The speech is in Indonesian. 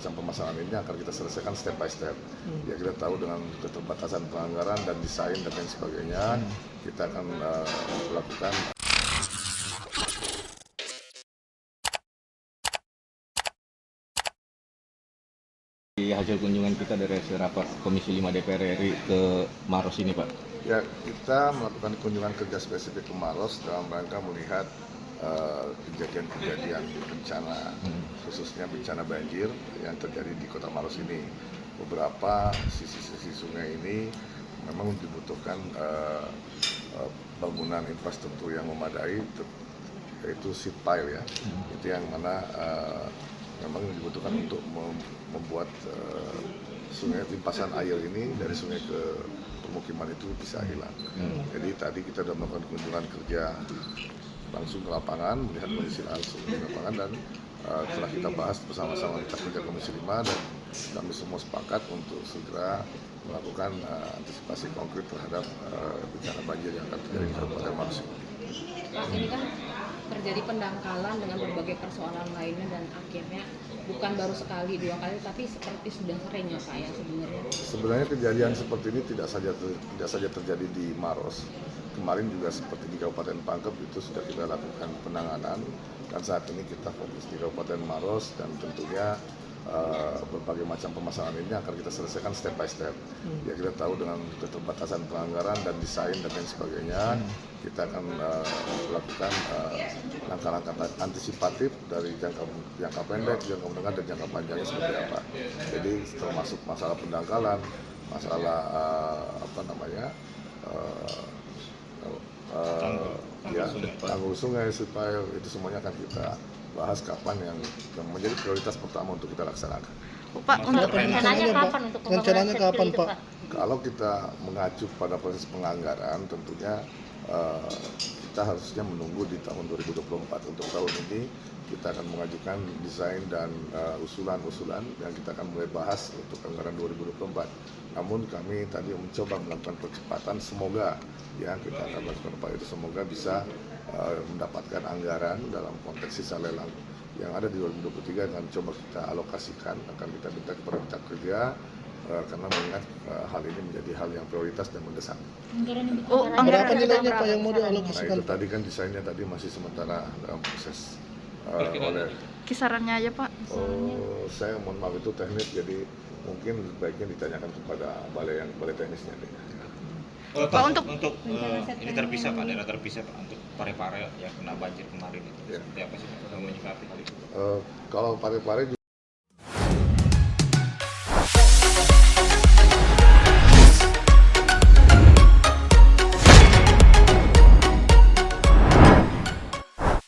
macam permasalahan ini akan kita selesaikan step by step. Ya kita tahu dengan keterbatasan penganggaran dan desain dan lain sebagainya, kita akan melakukan Di hasil kunjungan kita dari rapat Komisi 5 DPR RI ke Maros ini, Pak. ya kita melakukan kunjungan kerja spesifik ke Maros dalam rangka melihat kejadian-kejadian bencana, khususnya bencana banjir yang terjadi di Kota Maros ini. Beberapa sisi-sisi sungai ini memang dibutuhkan bangunan infrastruktur yang memadai, yaitu seat pile ya, itu yang mana memang dibutuhkan untuk membuat sungai limpasan air ini dari sungai ke permukiman itu bisa hilang. Jadi tadi kita sudah melakukan kunjungan kerja langsung ke lapangan, melihat kondisi langsung di lapangan, dan setelah kita bahas bersama-sama kita kerja Komisi 5 dan kami semua sepakat untuk segera melakukan antisipasi konkret terhadap bencana banjir yang akan terjadi di Kabupaten Maros. Pak, ini kan terjadi pendangkalan dengan berbagai persoalan lainnya dan akhirnya bukan baru sekali, dua kali, tapi seperti sudah sering ya Pak ya sebenarnya. Sebenarnya kejadian seperti ini tidak saja terjadi di Maros. Kemarin juga seperti di Kabupaten Pangkep itu sudah kita lakukan penanganan, dan saat ini kita fokus di Kabupaten Maros, dan tentunya berbagai macam permasalahan ini akan kita selesaikan step by step. Ya kita tahu dengan keterbatasan penganggaran dan desain dan lain sebagainya, kita akan melakukan langkah-langkah antisipatif dari jangka pendek, jangka menengah, dan jangka panjangnya seperti apa. Jadi termasuk masalah pendangkalan, masalah tanggul sungai supaya itu semuanya akan kita bahas kapan yang menjadi prioritas pertama untuk kita laksanakan. Pak, untuk rencananya kapan untuk rencananya kapan, Pak? Kalau kita mengacu pada proses penganggaran, tentunya kita harusnya menunggu di tahun 2024. Untuk tahun ini kita akan mengajukan desain dan usulan-usulan yang kita akan mulai bahas untuk anggaran 2024. Namun kami tadi mencoba melakukan percepatan, semoga ya kita akan melakukan upaya itu, semoga bisa mendapatkan anggaran dalam konteks sisa lelang yang ada di 2023 dan coba kita alokasikan, akan kita minta kepada Mitra Kerja karena mengingat hal ini menjadi hal yang prioritas dan mendesak. Berapa nilainya Pak yang mau Nah dialokasikan? itu tadi kan desainnya tadi masih sementara dalam proses oleh kisarannya aja Pak? saya mohon maaf itu teknis, jadi mungkin baiknya ditanyakan kepada balai teknisnya deh. Pak, untuk ini terpisah Pak, daerah terpisah Pak, untuk Parepare yang kena banjir kemarin itu. Seperti apa sih Pak menyikapi hal itu? Kalau Parepare